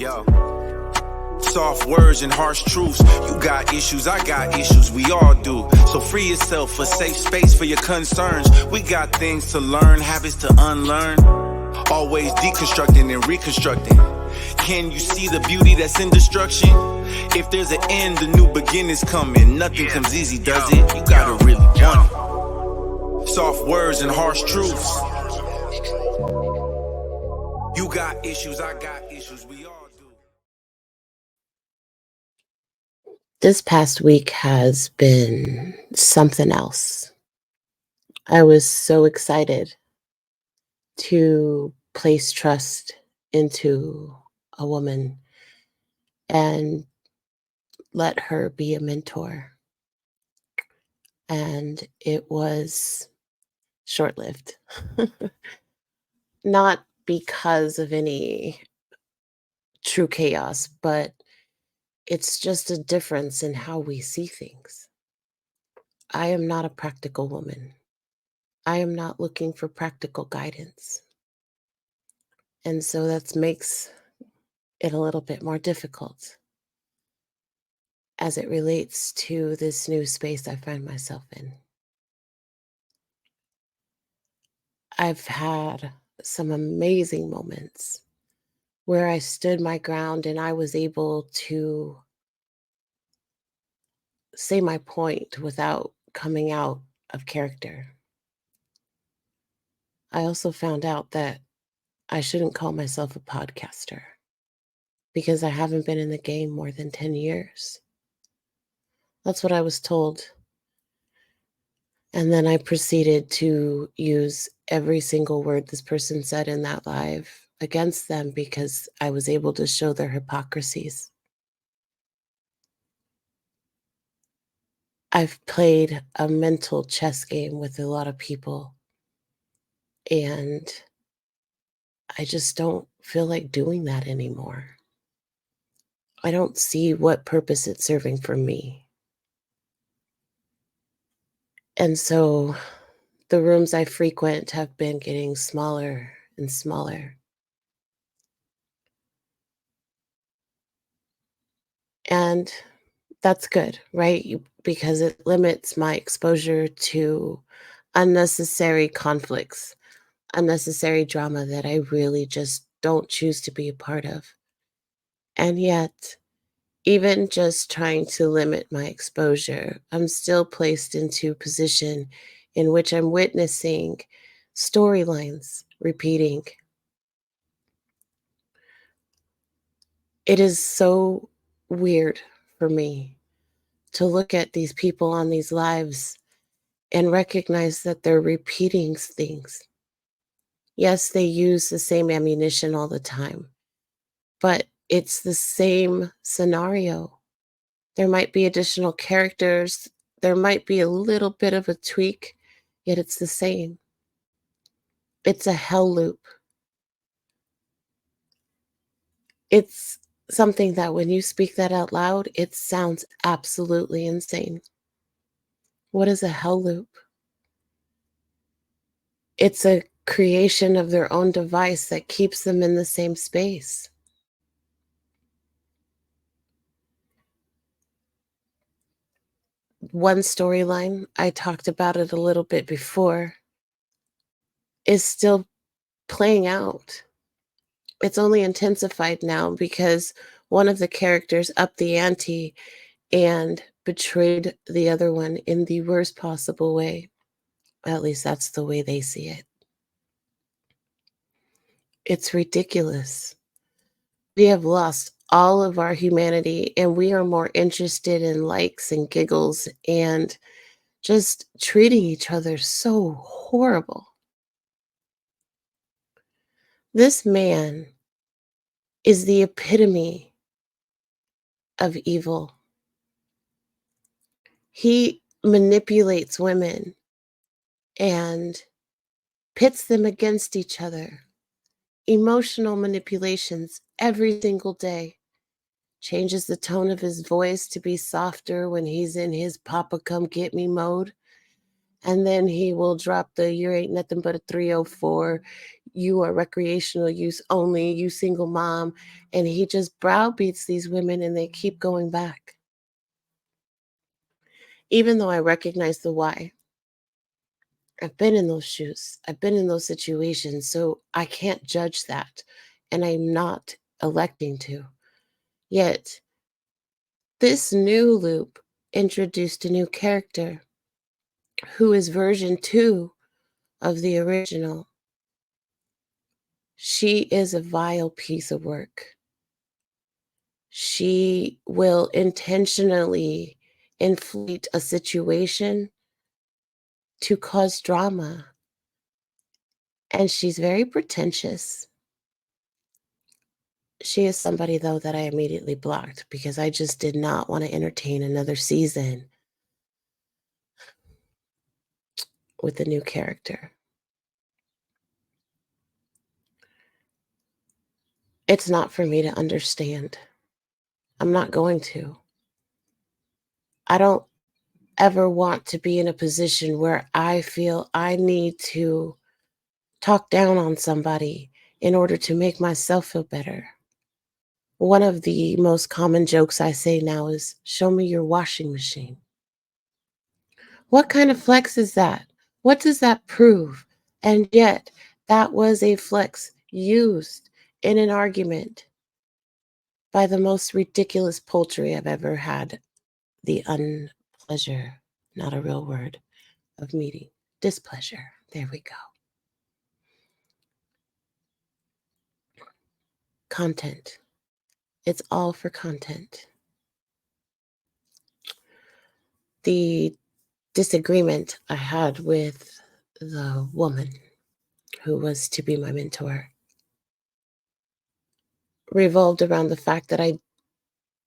Yo. Soft words and harsh truths. You got issues, I got issues, we all do. So free yourself, a safe space for your concerns. We got things to learn, habits to unlearn. Always deconstructing and reconstructing. Can you see the beauty that's in destruction? If there's an end, the new beginning's coming. Nothing comes easy, does it? You gotta really want it. Soft words and harsh truths. You got issues, I got issues, we all do. This past week has been something else. I was so excited to place trust into a woman and let her be a mentor. And it was short-lived. Not because of any true chaos, but it's just a difference in how we see things. I am not a practical woman. I am not looking for practical guidance. And so that makes it a little bit more difficult as it relates to this new space I find myself in. I've had some amazing moments where I stood my ground and I was able to say my point without coming out of character. I also found out that I shouldn't call myself a podcaster because I haven't been in the game more than 10 years. That's what I was told. And then I proceeded to use every single word this person said in that live against them because I was able to show their hypocrisies. I've played a mental chess game with a lot of people, and I just don't feel like doing that anymore. I don't see what purpose it's serving for me. And so the rooms I frequent have been getting smaller and smaller. And that's good, right? Because it limits my exposure to unnecessary conflicts, unnecessary drama that I really just don't choose to be a part of. And yet, even just trying to limit my exposure, I'm still placed into a position in which I'm witnessing storylines repeating. It is so weird for me to look at these people on these lives and recognize that they're repeating things. Yes, they use the same ammunition all the time, but it's the same scenario. There might be additional characters, there might be a little bit of a tweak, yet it's the same. It's a hell loop. It's something that when you speak that out loud, it sounds absolutely insane. What is a hell loop? It's a creation of their own device that keeps them in the same space. One storyline, I talked about it a little bit before, is still playing out. It's only intensified now because one of the characters upped the ante and betrayed the other one in the worst possible way. At least that's the way they see it. It's ridiculous. We have lost all of our humanity and we are more interested in likes and giggles and just treating each other so horrible. This man is the epitome of evil. He manipulates women and pits them against each other. Emotional manipulations every single day. Changes the tone of his voice to be softer when he's in his Papa come get me mode. And then he will drop the "you ain't nothing but a 304. you are recreational use only, you single mom. And he just browbeats these women and they keep going back. Even though I recognize the why. I've been in those shoes. I've been in those situations. So I can't judge that. And I'm not electing to. Yet, this new loop introduced a new character who is version 2 of the original. She is a vile piece of work. She will intentionally inflate a situation to cause drama. And she's very pretentious. She is somebody, though, that I immediately blocked because I just did not want to entertain another season with a new character. It's not for me to understand. I'm not going to. I don't ever want to be in a position where I feel I need to talk down on somebody in order to make myself feel better. One of the most common jokes I say now is, "Show me your washing machine." What kind of flex is that? What does that prove? And yet, that was a flex used in an argument by the most ridiculous poultry I've ever had the unpleasure, not a real word, of meeting. Displeasure. There we go. Content. It's all for content. The disagreement I had with the woman who was to be my mentor revolved around the fact that I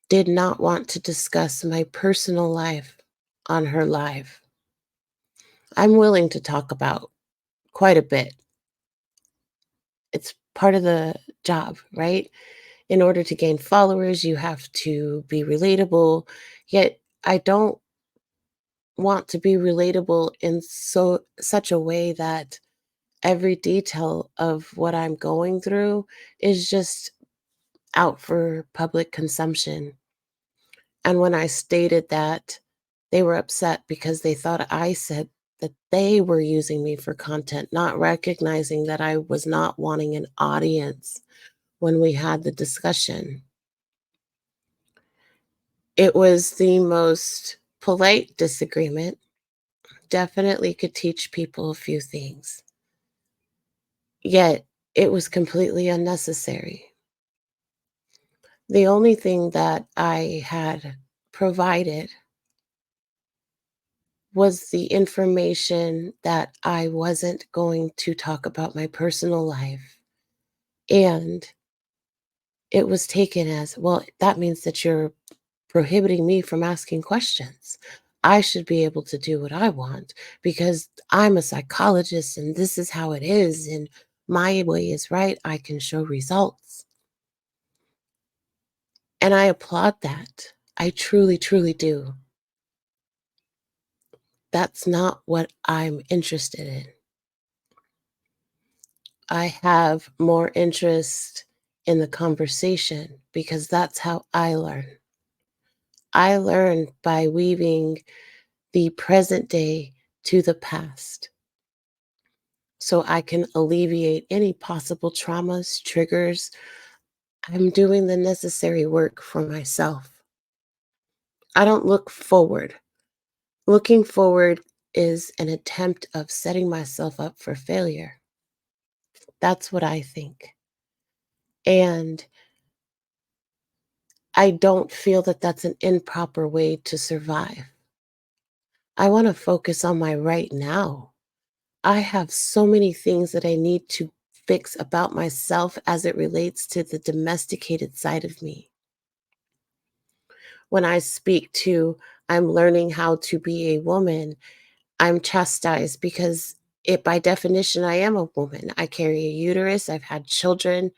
did not want to discuss my personal life on her live. I'm willing to talk about quite a bit. It's part of the job, right? In order to gain followers, you have to be relatable. Yet I don't want to be relatable in such a way that every detail of what I'm going through is just out for public consumption. And when I stated that, they were upset because they thought I said that they were using me for content, not recognizing that I was not wanting an audience when we had the discussion. It was the most polite disagreement, definitely could teach people a few things. Yet, it was completely unnecessary. The only thing that I had provided was the information that I wasn't going to talk about my personal life. And it was taken as, well, that means that you're prohibiting me from asking questions. I should be able to do what I want because I'm a psychologist and this is how it is. And my way is right. I can show results. And I applaud that. I truly, truly do. That's not what I'm interested in. I have more interest in the conversation because that's how I learn. I learn by weaving the present day to the past so I can alleviate any possible traumas, triggers. I'm doing the necessary work for myself. I don't look forward. Looking forward is an attempt of setting myself up for failure. That's what I think. And I don't feel that that's an improper way to survive. I want to focus on my right now. I have so many things that I need to fix about myself as it relates to the domesticated side of me. When I speak to, I'm learning how to be a woman, I'm chastised because by definition, I am a woman. I carry a uterus, I've had children.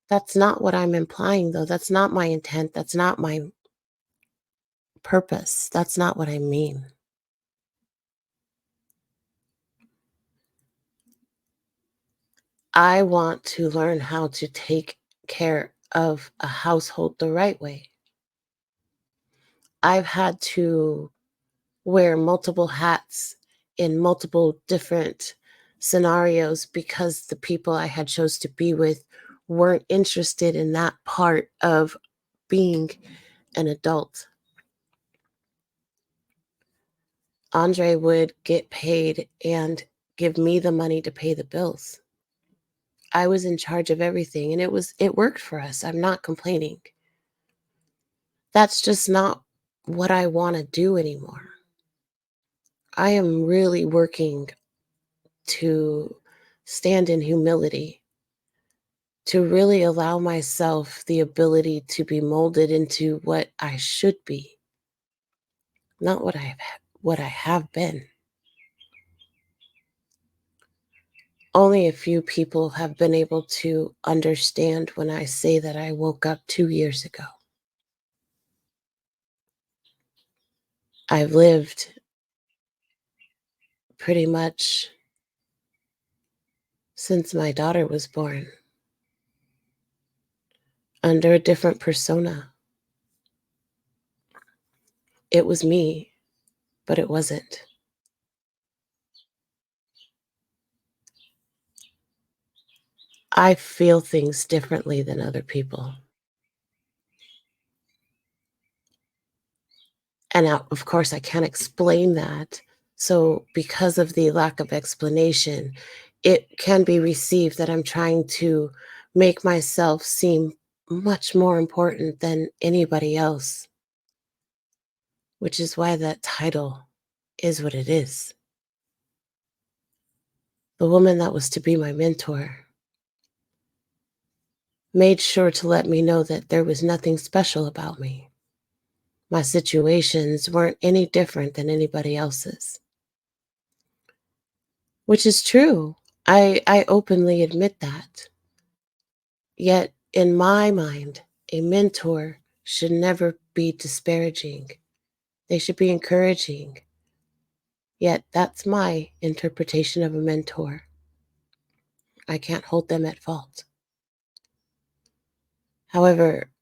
That's not what I'm implying, though. That's not my intent. That's not my purpose. That's not what I mean. I want to learn how to take care of a household the right way. I've had to wear multiple hats in multiple different scenarios because the people I had chose to be with weren't interested in that part of being an adult. Andre would get paid and give me the money to pay the bills. I was in charge of everything and it worked for us. I'm not complaining. That's just not what I want to do anymore. I am really working to stand in humility, to really allow myself the ability to be molded into what I should be, not what I have been. Only a few people have been able to understand when I say that I woke up 2 years ago. I've lived pretty much since my daughter was born under a different persona. It was me, but it wasn't. I feel things differently than other people. And now, of course, I can't explain that. So, because of the lack of explanation, it can be received that I'm trying to make myself seem much more important than anybody else, which is why that title is what it is. The woman that was to be my mentor made sure to let me know that there was nothing special about me. My situations weren't any different than anybody else's, which is true. I openly admit that. Yet, in my mind, a mentor should never be disparaging. They should be encouraging. Yet, that's my interpretation of a mentor. I can't hold them at fault. However,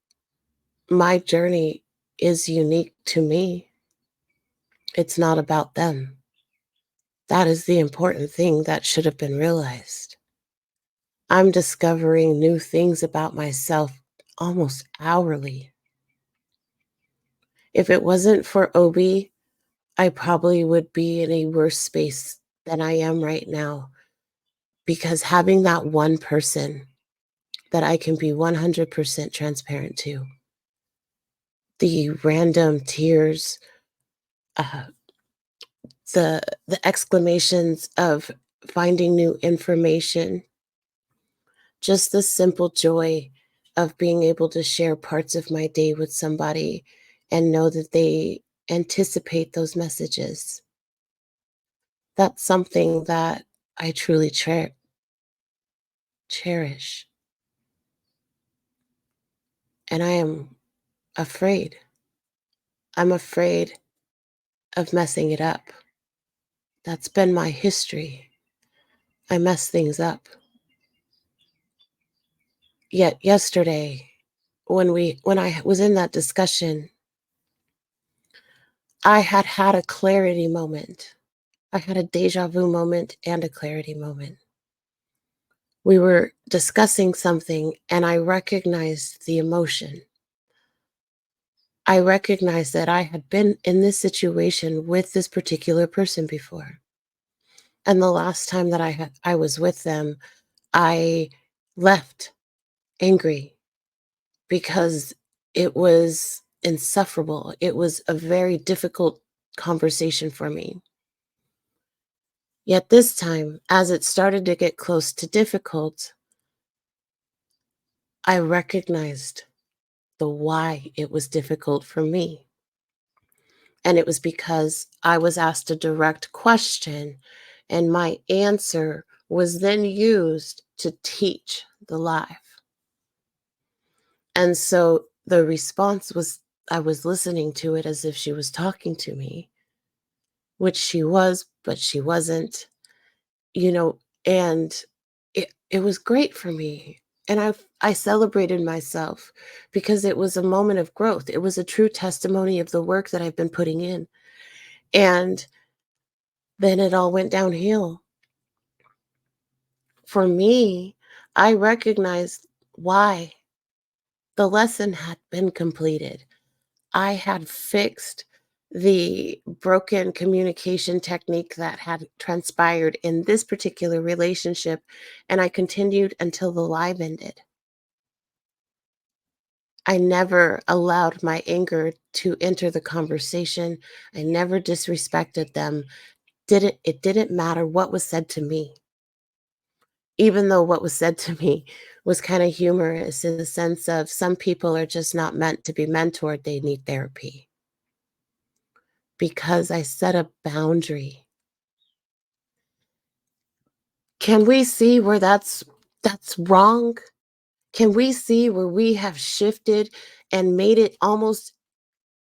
my journey is unique to me. It's not about them. That is the important thing that should have been realized. I'm discovering new things about myself almost hourly. If it wasn't for Obi, I probably would be in a worse space than I am right now because having that one person that I can be 100% transparent to, the random tears, uh, the exclamations of finding new information, just the simple joy of being able to share parts of my day with somebody and know that they anticipate those messages. That's something that I truly cherish. And I am afraid. I'm afraid of messing it up. That's been my history. I mess things up. Yet yesterday, when I was in that discussion, I had had a clarity moment. I had a deja vu moment and a clarity moment. We were discussing something and I recognized the emotion. I recognized that I had been in this situation with this particular person before. And the last time that I was with them, I left angry because it was insufferable. It was a very difficult conversation for me. Yet this time, as it started to get close to difficult, I recognized the why it was difficult for me. And it was because I was asked a direct question, and my answer was then used to teach the live. And so the response was I was listening to it as if she was talking to me, which she was, but she wasn't, you know, and It was great for me, and I celebrated myself because it was a moment of growth. It was a true testimony of the work that I've been putting in, and then it all went downhill. For me, I recognized why. The lesson had been completed. I had fixed the broken communication technique that had transpired in this particular relationship, and I continued until the live ended. I never allowed my anger to enter the conversation. I never disrespected them. It didn't matter what was said to me, even though what was said to me was kind of humorous in the sense of some people are just not meant to be mentored, they need therapy. Because I set a boundary. Can we see where that's wrong? Can we see where we have shifted and made it almost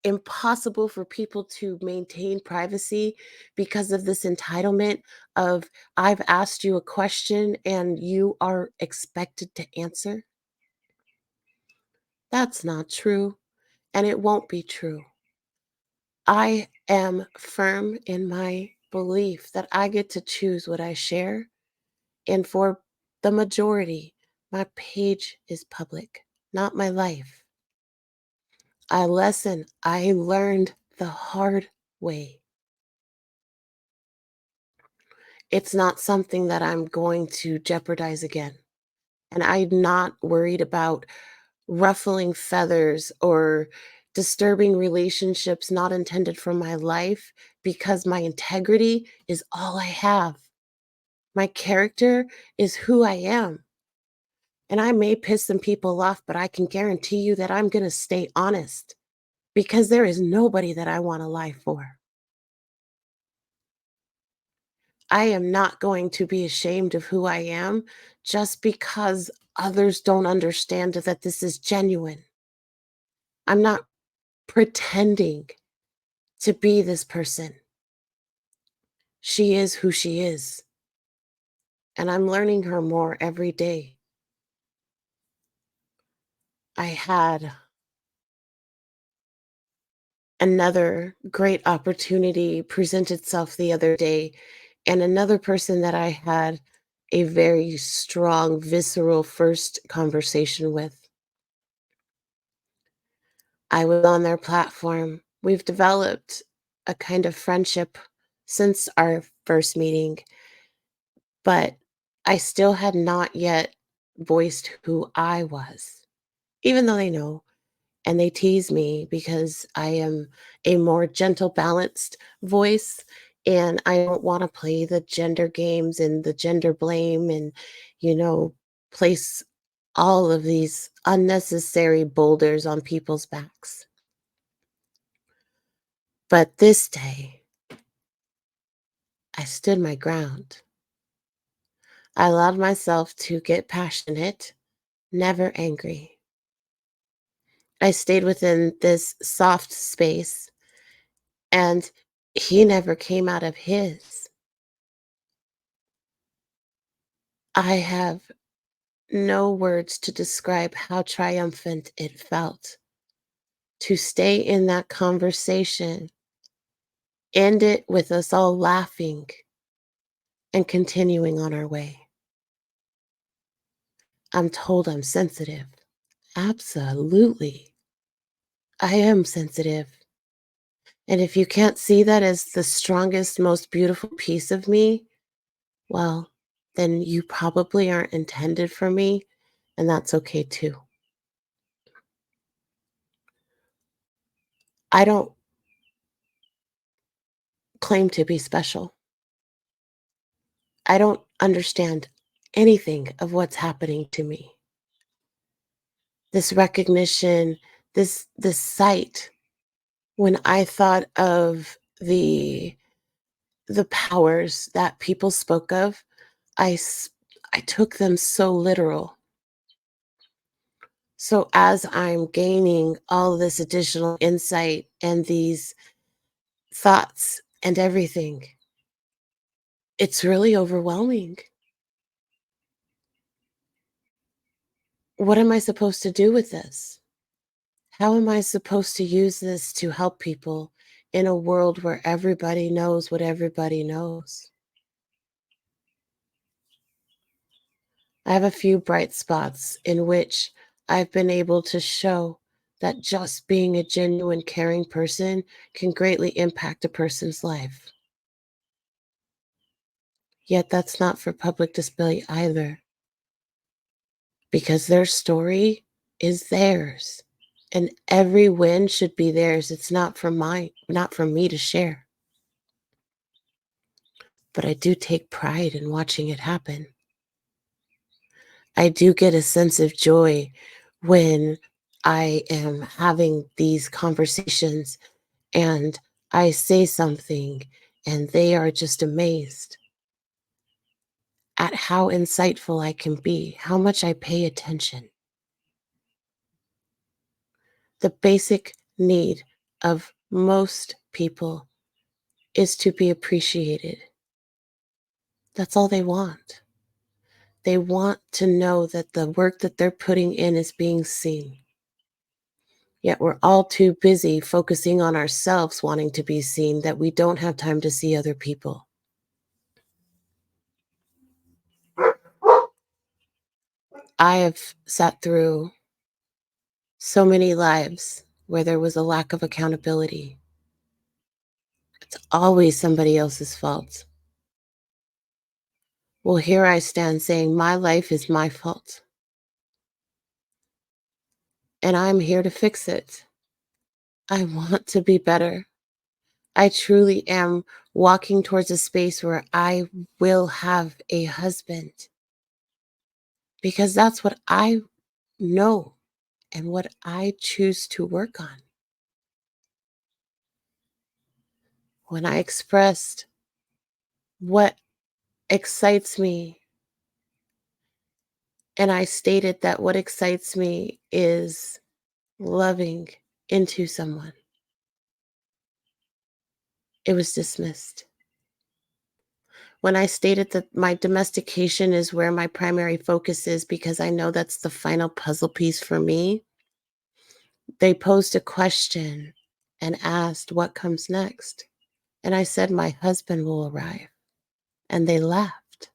impossible for people to maintain privacy because of this entitlement of I've asked you a question and you are expected to answer? That's not true, and it won't be true. I am firm in my belief that I get to choose what I share. And for the majority, my page is public, not my life. I learned the hard way. It's not something that I'm going to jeopardize again. And I'm not worried about ruffling feathers or disturbing relationships not intended for my life because my integrity is all I have. My character is who I am. And I may piss some people off, but I can guarantee you that I'm going to stay honest because there is nobody that I want to lie for. I am not going to be ashamed of who I am just because others don't understand that this is genuine. I'm not pretending to be this person. She is who she is, and I'm learning her more every day. I had another great opportunity present itself the other day, and another person that I had a very strong, visceral first conversation with. I was on their platform. We've developed a kind of friendship since our first meeting, but I still had not yet voiced who I was, even though they know. And they tease me because I am a more gentle, balanced voice, and I don't wanna play the gender games and the gender blame and, you know, place all of these unnecessary boulders on people's backs. But this day, I stood my ground. I allowed myself to get passionate, never angry. I stayed within this soft space, and he never came out of his. I have no words to describe how triumphant it felt to stay in that conversation, end it with us all laughing and continuing on our way. I'm told I'm sensitive. Absolutely. I am sensitive. And if you can't see that as the strongest, most beautiful piece of me, well, then you probably aren't intended for me, and that's okay too. I don't claim to be special. I don't understand anything of what's happening to me. This recognition, this sight, when I thought of the powers that people spoke of, I s- I took them so literal. So as I'm gaining all this additional insight and these thoughts and everything, it's really overwhelming. What am I supposed to do with this? How am I supposed to use this to help people in a world where everybody knows what everybody knows? I have a few bright spots in which I've been able to show that just being a genuine, caring person can greatly impact a person's life. Yet that's not for public display either, because their story is theirs. And every win should be theirs. It's not for me to share. But I do take pride in watching it happen. I do get a sense of joy when I am having these conversations and I say something and they are just amazed at how insightful I can be, how much I pay attention. The basic need of most people is to be appreciated. That's all they want. They want to know that the work that they're putting in is being seen. Yet we're all too busy focusing on ourselves wanting to be seen that we don't have time to see other people. I have sat through so many lives where there was a lack of accountability. It's always somebody else's fault. Well, here I stand saying my life is my fault, and I'm here to fix it. I want to be better. I truly am walking towards a space where I will have a husband because that's what I know and what I choose to work on. When I expressed what excites me, and I stated that what excites me is loving into someone, it was dismissed. When I stated that my domestication is where my primary focus is because I know that's the final puzzle piece for me, they posed a question and asked what comes next. And I said, my husband will arrive. And they laughed.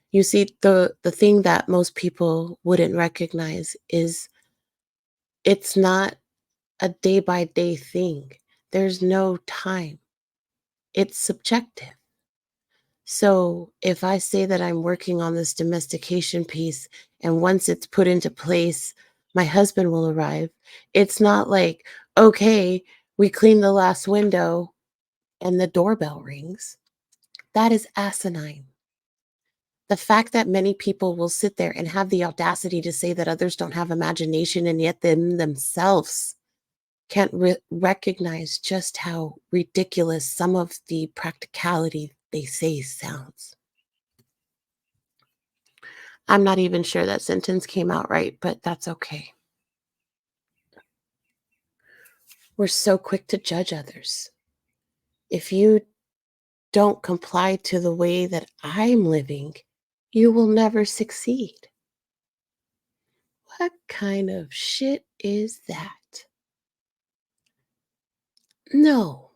You see, the thing that most people wouldn't recognize is it's not a day by day thing. There's no time. It's subjective. So if I say that I'm working on this domestication piece and once it's put into place, my husband will arrive, it's not like, okay, we clean the last window and the doorbell rings. That is asinine. The fact that many people will sit there and have the audacity to say that others don't have imagination and yet themselves can't recognize just how ridiculous some of the practicality they say sounds. I'm not even sure that sentence came out right, but that's okay. We're so quick to judge others. If you don't comply to the way that I'm living, you will never succeed. What kind of shit is that? No.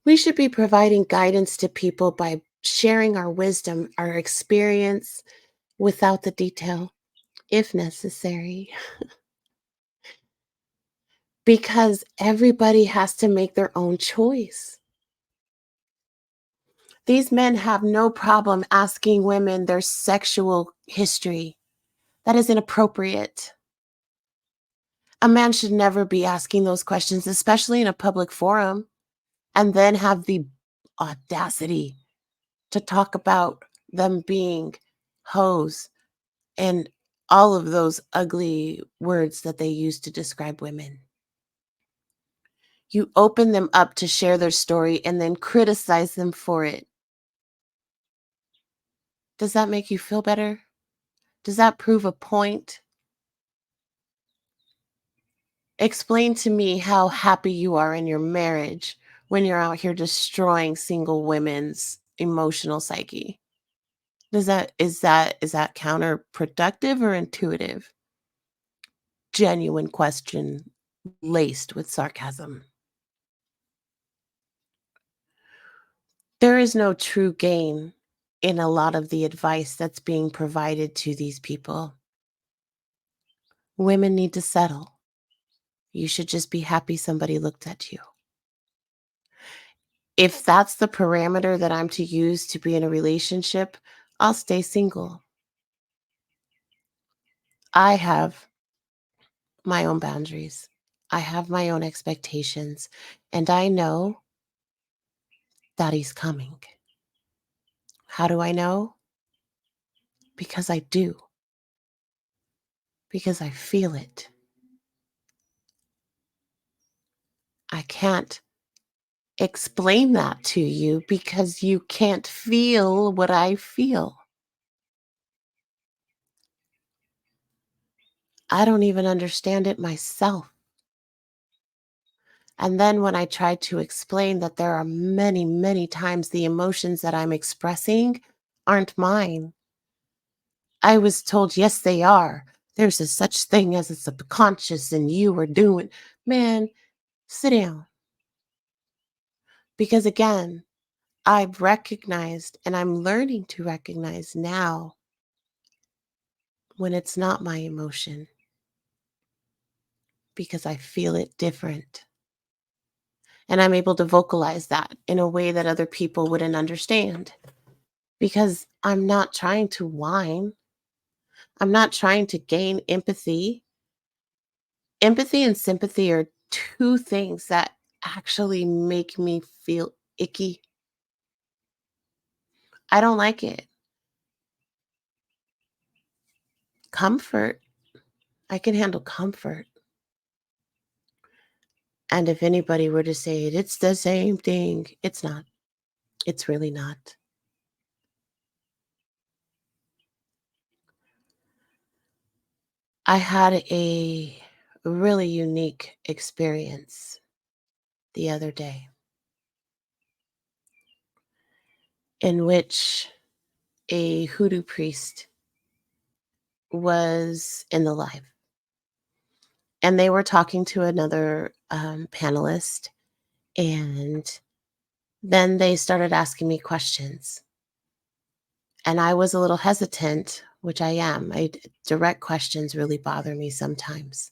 We should be providing guidance to people by sharing our wisdom, our experience without the detail, if necessary, because everybody has to make their own choice. These men have no problem asking women their sexual history. That is inappropriate. A man should never be asking those questions, especially in a public forum, and then have the audacity to talk about them being hoes and all of those ugly words that they use to describe women. You open them up to share their story and then criticize them for it. Does that make you feel better? Does that prove a point? Explain to me how happy you are in your marriage when you're out here destroying single women's emotional psyche. Is that counterproductive or intuitive? Genuine question laced with sarcasm. There is no true gain in a lot of the advice that's being provided to these people. Women need to settle. You should just be happy somebody looked at you. If that's the parameter that I'm to use to be in a relationship, I'll stay single. I have my own boundaries. I have my own expectations, and I know that he's coming. How do I know? Because I do. Because I feel it. I can't explain that to you because you can't feel what I feel. I don't even understand it myself. And then when I tried to explain that there are many, many times the emotions that I'm expressing aren't mine, I was told, yes, they are. There's a such thing as a subconscious, and you are doing. Man, sit down. Because again, I've recognized and I'm learning to recognize now when it's not my emotion because I feel it different. And I'm able to vocalize that in a way that other people wouldn't understand because I'm not trying to whine. I'm not trying to gain empathy. Empathy and sympathy are two things that actually make me feel icky. I don't like it. Comfort, I can handle comfort. And if anybody were to say it, it's the same thing. It's not. It's really not. I had a really unique experience the other day in which a hoodoo priest was in the live and they were talking to another panelist, and then they started asking me questions, and I was a little hesitant, which I am. Direct questions really bother me sometimes.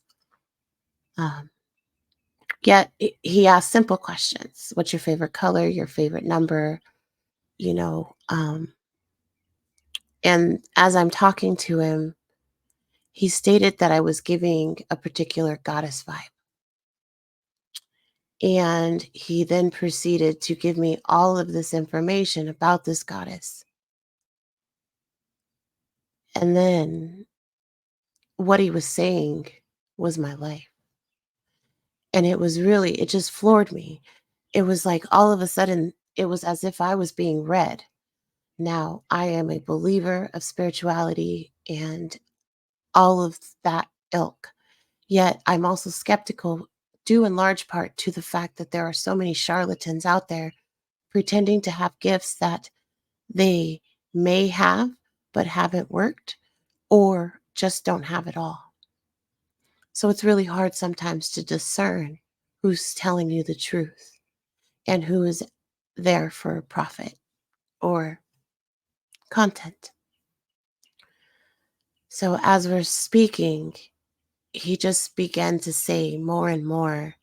um, Yet he asked simple questions. What's your favorite color, your favorite number, you know and as I'm talking to him, he stated that I was giving a particular goddess vibe. And he then proceeded to give me all of this information about this goddess. And then what he was saying was my life. And it just floored me. It was like all of a sudden, it was as if I was being read. Now, I am a believer of spirituality and all of that ilk. Yet I'm also skeptical, due in large part to the fact that there are so many charlatans out there pretending to have gifts that they may have but haven't worked or just don't have it all. So it's really hard sometimes to discern who's telling you the truth and who is there for profit or content. So as we're speaking, he just began to say more and more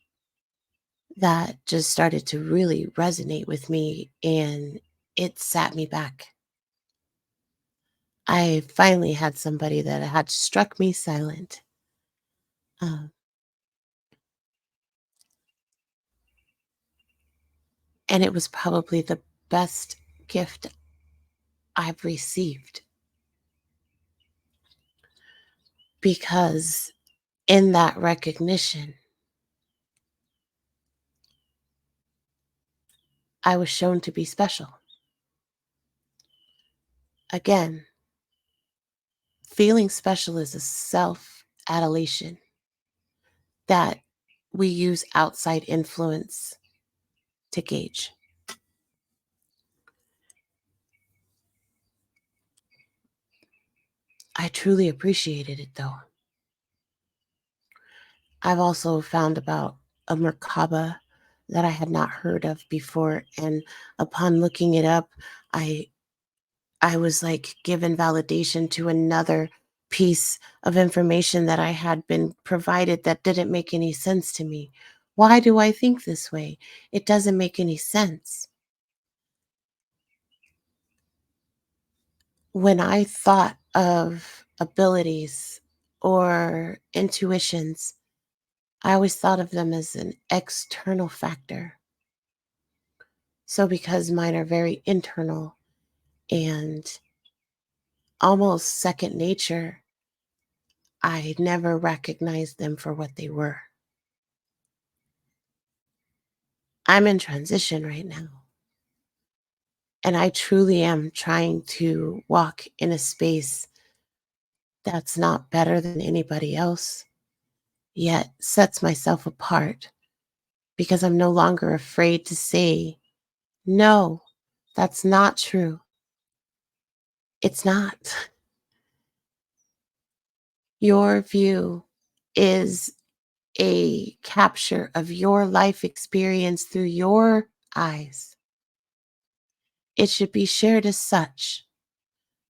that just started to really resonate with me, and it sat me back. I finally had somebody that had struck me silent. Um, and it was probably the best gift I've received because in that recognition, I was shown to be special. Again, feeling special is a self adulation that we use outside influence to gauge. I truly appreciated it though. I've also found about a Merkaba that I had not heard of before, and upon looking it up, I I was like given validation to another piece of information that I had been provided that didn't make any sense to me. Why do I think this way? It doesn't make any sense. When I thought of abilities or intuitions, I always thought of them as an external factor. So, because mine are very internal and almost second nature, I never recognized them for what they were. I'm in transition right now, and I truly am trying to walk in a space that's not better than anybody else, yet sets myself apart because I'm no longer afraid to say, no, that's not true. It's not. Your view is a capture of your life experience through your eyes. It should be shared as such,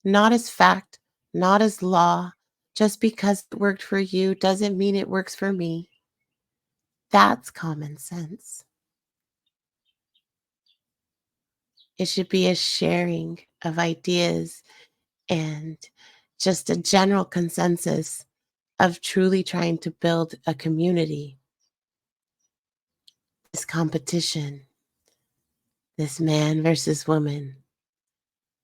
not as fact, not as law. Just because it worked for you doesn't mean it works for me. That's common sense. It should be a sharing of ideas and just a general consensus of truly trying to build a community. This competition, this man versus woman,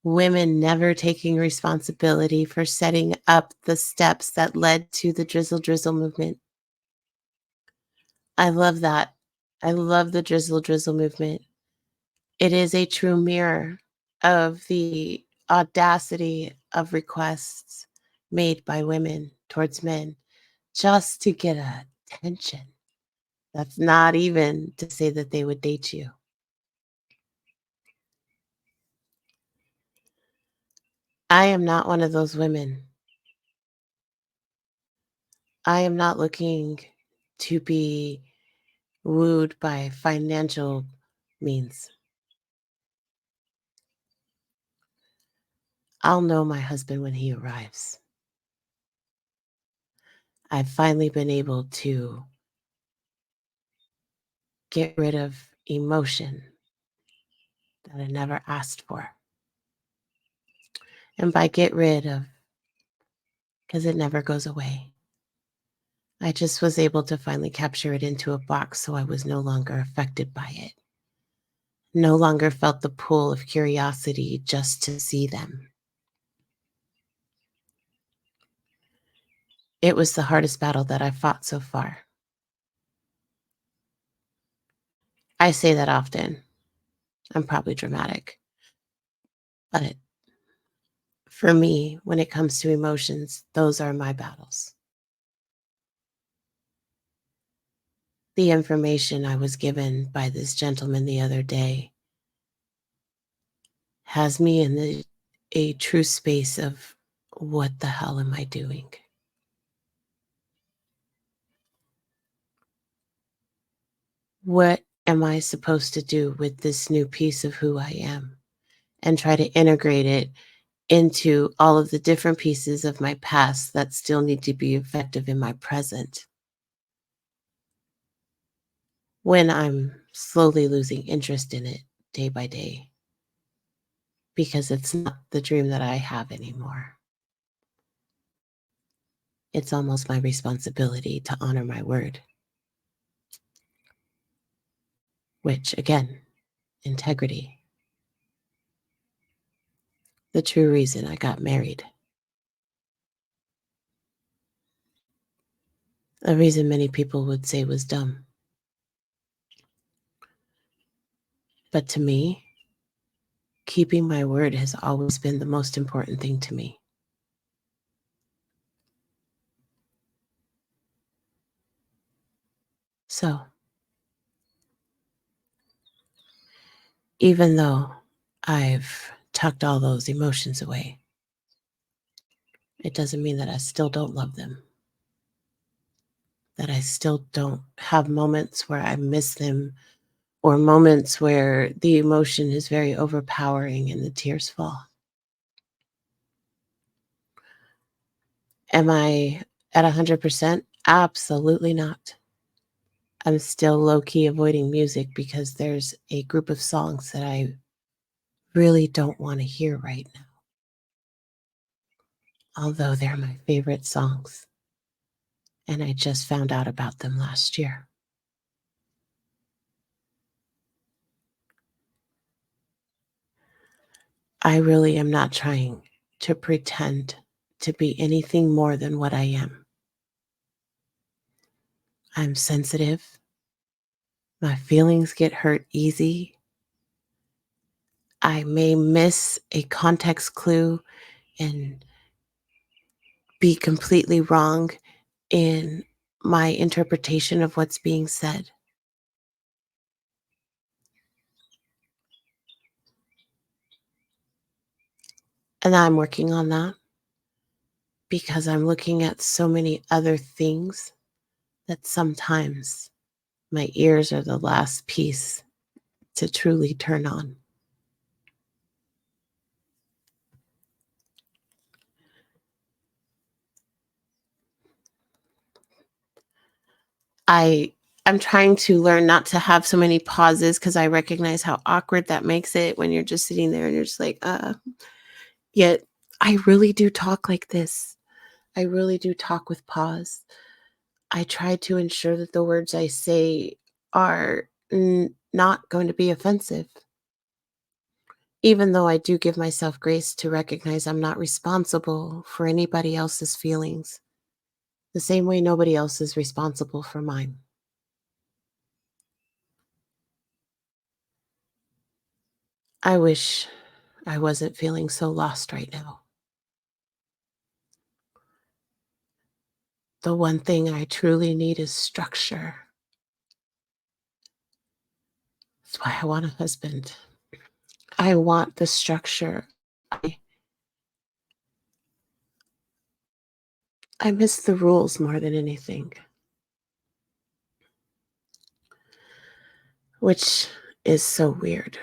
women never taking responsibility for setting up the steps that led to the drizzle drizzle movement. I love that. I love the drizzle drizzle movement. It is a true mirror of the audacity of requests made by women towards men just to get attention. That's not even to say that they would date you. I am not one of those women. I am not looking to be wooed by financial means. I'll know my husband when he arrives. I've finally been able to get rid of emotion that I never asked for. And by get rid of, because it never goes away, I just was able to finally capture it into a box so I was no longer affected by it. No longer felt the pull of curiosity just to see them. It was the hardest battle that I've fought so far. I say that often. I'm probably dramatic. But for me, when it comes to emotions, those are my battles. The information I was given by this gentleman the other day has me in a true space of what the hell am I doing? What am I supposed to do with this new piece of who I am? And try to integrate it into all of the different pieces of my past that still need to be effective in my present when I'm slowly losing interest in it day by day because it's not the dream that I have anymore. It's almost my responsibility to honor my word, which again, integrity, the true reason I got married, a reason many people would say was dumb. But to me, keeping my word has always been the most important thing to me. So, even though I've tucked all those emotions away it doesn't mean that I still don't love them, that I still don't have moments where I miss them or moments where the emotion is very overpowering and the tears fall. Am I at 100%? Absolutely not. I'm still low key avoiding music because there's a group of songs that I really don't want to hear right now, although they're my favorite songs. And I just found out about them last year. I really am not trying to pretend to be anything more than what I am. I'm sensitive. My feelings get hurt easy. I may miss a context clue and be completely wrong in my interpretation of what's being said. And I'm working on that because I'm looking at so many other things that sometimes my ears are the last piece to truly turn on. I I'm trying to learn not to have so many pauses because I recognize how awkward that makes it when you're just sitting there and you're just like, Yet I really do talk like this. I really do talk with pause. I try to ensure that the words I say are not going to be offensive, even though I do give myself grace to recognize I'm not responsible for anybody else's feelings, the same way nobody else is responsible for mine. I wish I wasn't feeling so lost right now. The one thing I truly need is structure. That's why I want a husband. I want the structure. I, I miss the rules more than anything, which is so weird.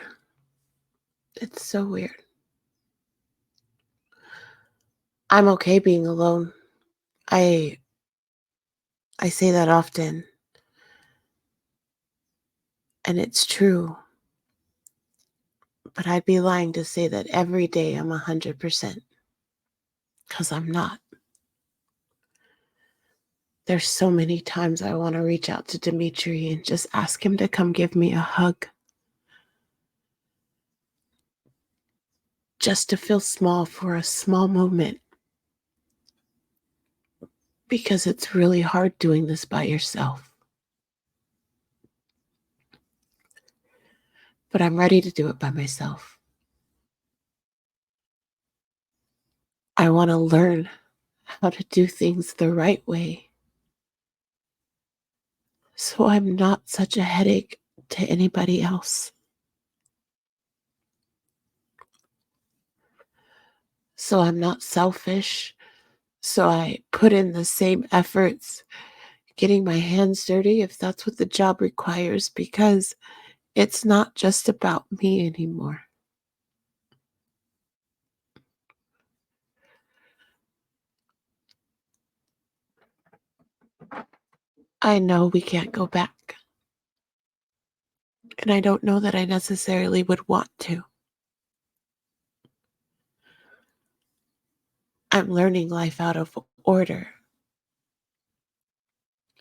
It's so weird. I'm okay being alone. I I say that often, and it's true, but I'd be lying to say that every day I'm 100% because I'm not. There's so many times I want to reach out to Dimitri and just ask him to come give me a hug, just to feel small for a small moment, because it's really hard doing this by yourself. But I'm ready to do it by myself. I want to learn how to do things the right way so I'm not such a headache to anybody else. So I'm not selfish. So I put in the same efforts, getting my hands dirty if that's what the job requires, because it's not just about me anymore. I know we can't go back, and I don't know that I necessarily would want to. I'm learning life out of order,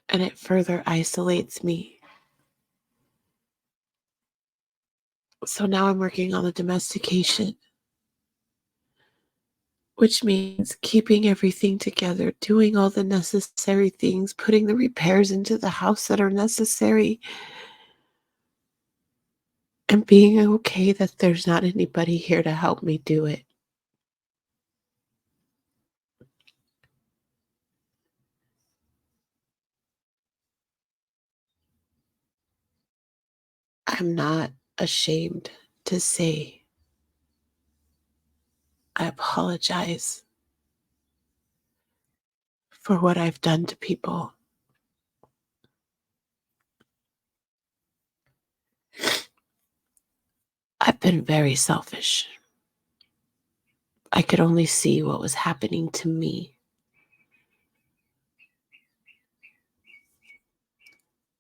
and it further isolates me. So now I'm working on the domestication, which means keeping everything together, doing all the necessary things, putting the repairs into the house that are necessary, and being okay that there's not anybody here to help me do it. I'm not ashamed to say I apologize for what I've done to people. I've been very selfish. I could only see what was happening to me.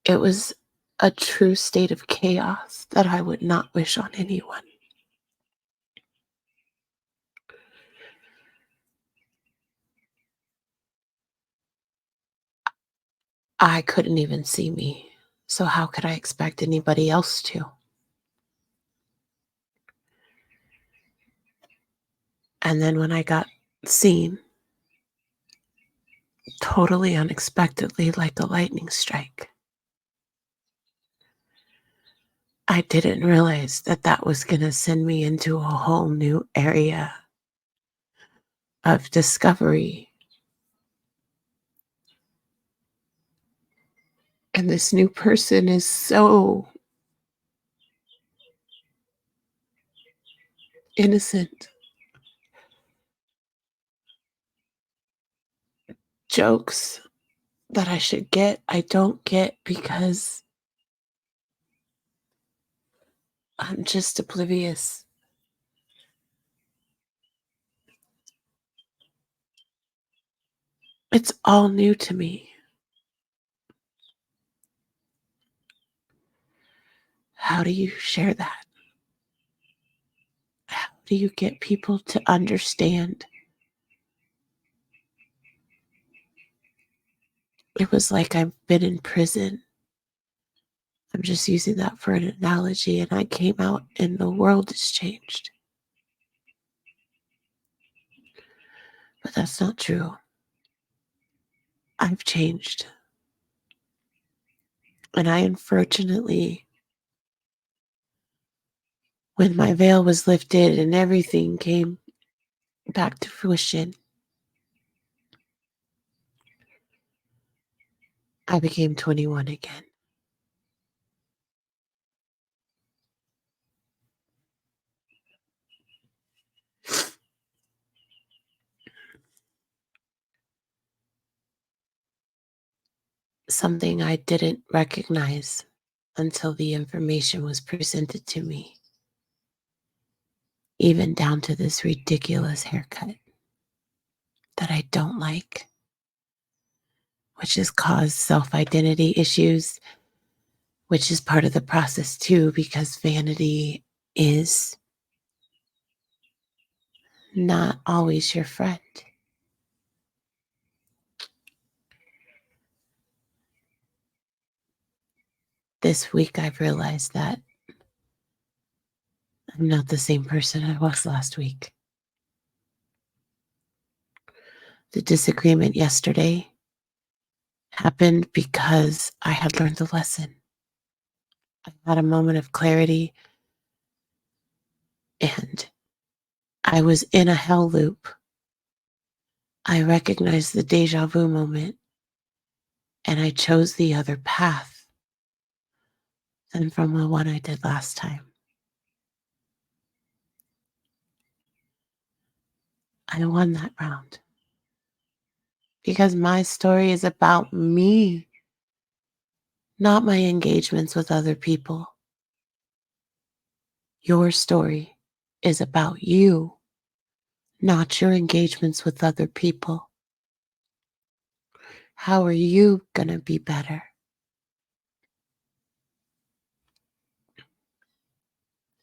It was a true state of chaos that I would not wish on anyone. I couldn't even see me, so how could I expect anybody else to? And then when I got seen, totally unexpectedly, like a lightning strike, I didn't realize that that was going to send me into a whole new area of discovery. And this new person is so innocent. Jokes that I should get, I don't get because I'm just oblivious. It's all new to me. How do you share that? How do you get people to understand? It was like I've been in prison. I'm just using that for an analogy, and I came out and the world has changed. But that's not true. I've changed. And I unfortunately, when my veil was lifted and everything came back to fruition, I became 21 again. Something I didn't recognize until the information was presented to me, even down to this ridiculous haircut that I don't like, which has caused self-identity issues, which is part of the process too, because vanity is not always your friend. This week, I've realized that I'm not the same person I was last week. The disagreement yesterday happened because I had learned the lesson. I had a moment of clarity and I was in a hell loop. I recognized the deja vu moment and I chose the other path than from the one I did last time. I won that round because my story is about me, not my engagements with other people. Your story is about you, not your engagements with other people. How are you going to be better?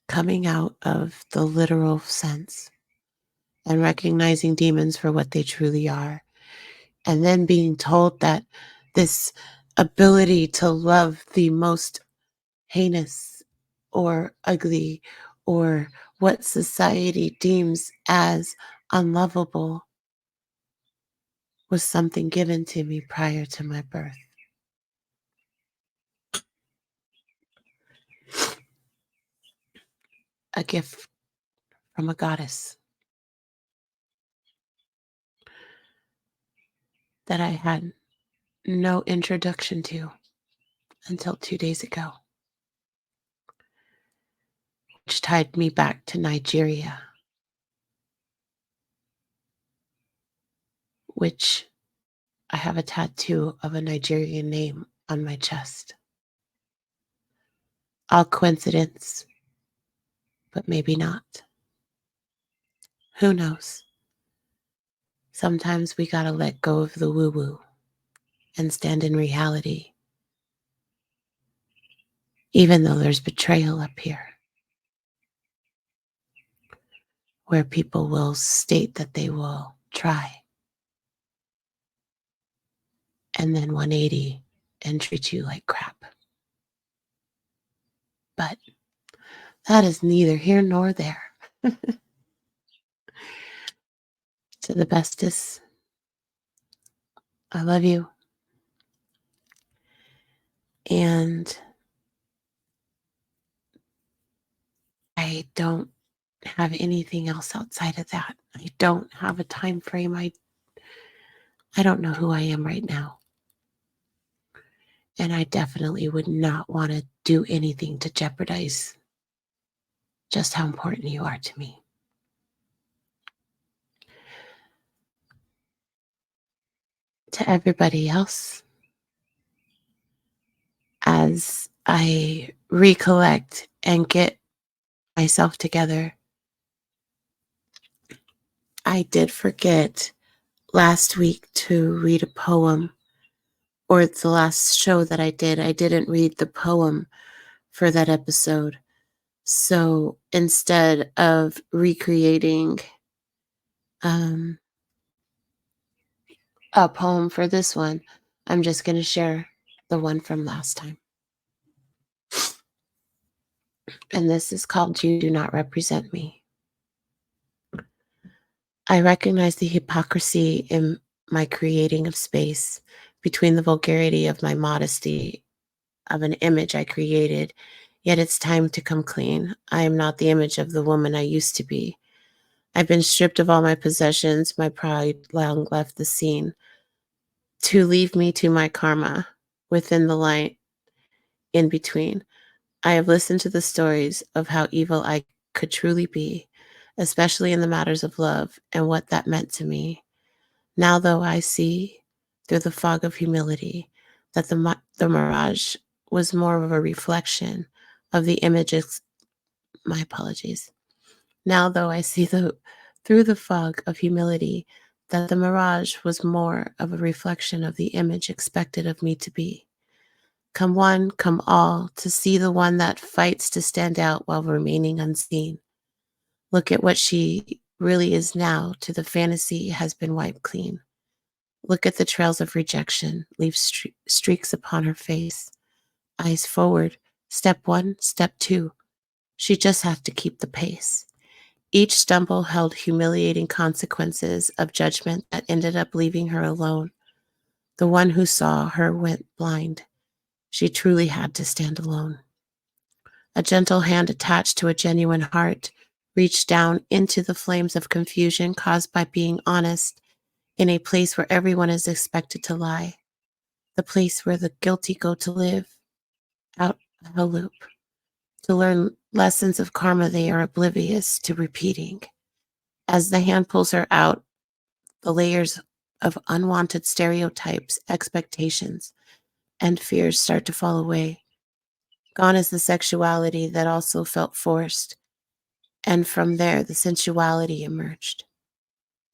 Coming out of the literal sense and recognizing demons for what they truly are, and then being told that this ability to love the most heinous or ugly or what society deems as unlovable was something given to me prior to my birth. A gift from a goddess that I had no introduction to until 2 days ago, which tied me back to Nigeria, which I have a tattoo of a Nigerian name on my chest. All coincidence, but maybe not. Who knows? Sometimes we gotta let go of the woo woo and stand in reality, even though there's betrayal up here, where people will state that they will try and then 180 and treat you like crap. But that is neither here nor there. To the bestest, I love you. And I don't have anything else outside of that. I don't have a time frame. I don't know who I am right now. And I definitely would not want to do anything to jeopardize just how important you are to me. To everybody else, as I recollect and get myself together, I did forget last week to read a poem, or the last show that I did. I didn't read the poem for that episode. So instead of recreating um, a poem for this one, I'm just going to share the one from last time. And this is called You Do Not Represent Me. I recognize the hypocrisy in my creating of space between the vulgarity of my modesty of an image I created, yet it's time to come clean. I am not the image of the woman I used to be. I've been stripped of all my possessions, my pride long left the scene, to leave me to my karma within the light in between. I have listened to the stories of how evil I could truly be, especially in the matters of love and what that meant to me. Now, though, I see through the fog of humility that the mirage was more of a reflection of the images. My apologies. Now, though, I see through the fog of humility that the mirage was more of a reflection of the image expected of me to be. Come one, come all, to see the one that fights to stand out while remaining unseen. Look at what she really is now, to the fantasy has been wiped clean. Look at the trails of rejection, leave streaks upon her face. Eyes forward, step one, step two. She just has to keep the pace. Each stumble held humiliating consequences of judgment that ended up leaving her alone. The one who saw her went blind. She truly had to stand alone. A gentle hand attached to a genuine heart reached down into the flames of confusion caused by being honest in a place where everyone is expected to lie, the place where the guilty go to live out of a loop, to learn lessons of karma they are oblivious to repeating. As the hand pulls her out, the layers of unwanted stereotypes, expectations, and fears start to fall away. Gone is the sexuality that also felt forced, and from there the sensuality emerged.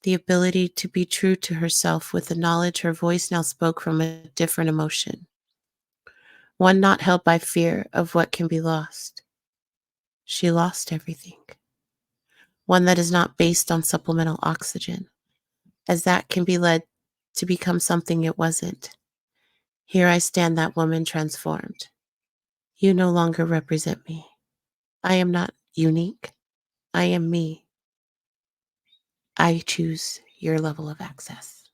The ability to be true to herself with the knowledge her voice now spoke from a different emotion, one not held by fear of what can be lost. She lost everything. One that is not based on supplemental oxygen, as that can be led to become something it wasn't. Here I stand, that woman transformed. You no longer represent me. I am not unique. I am me. I choose your level of access.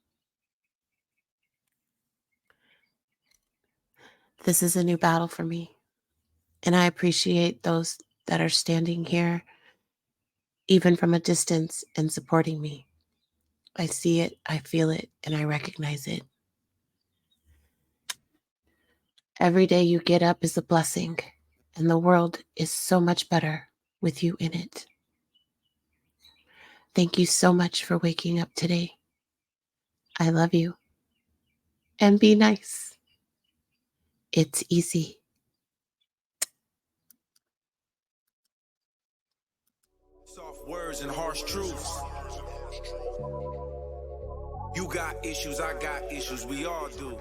This is a new battle for me, and I appreciate those that are standing here, even from a distance, and supporting me. I see it, I feel it, and I recognize it. Every day you get up is a blessing, and the world is so much better with you in it. Thank you so much for waking up today. I love you. and be nice. It's easy. Soft words and harsh truths. You got issues, I got issues, we all do.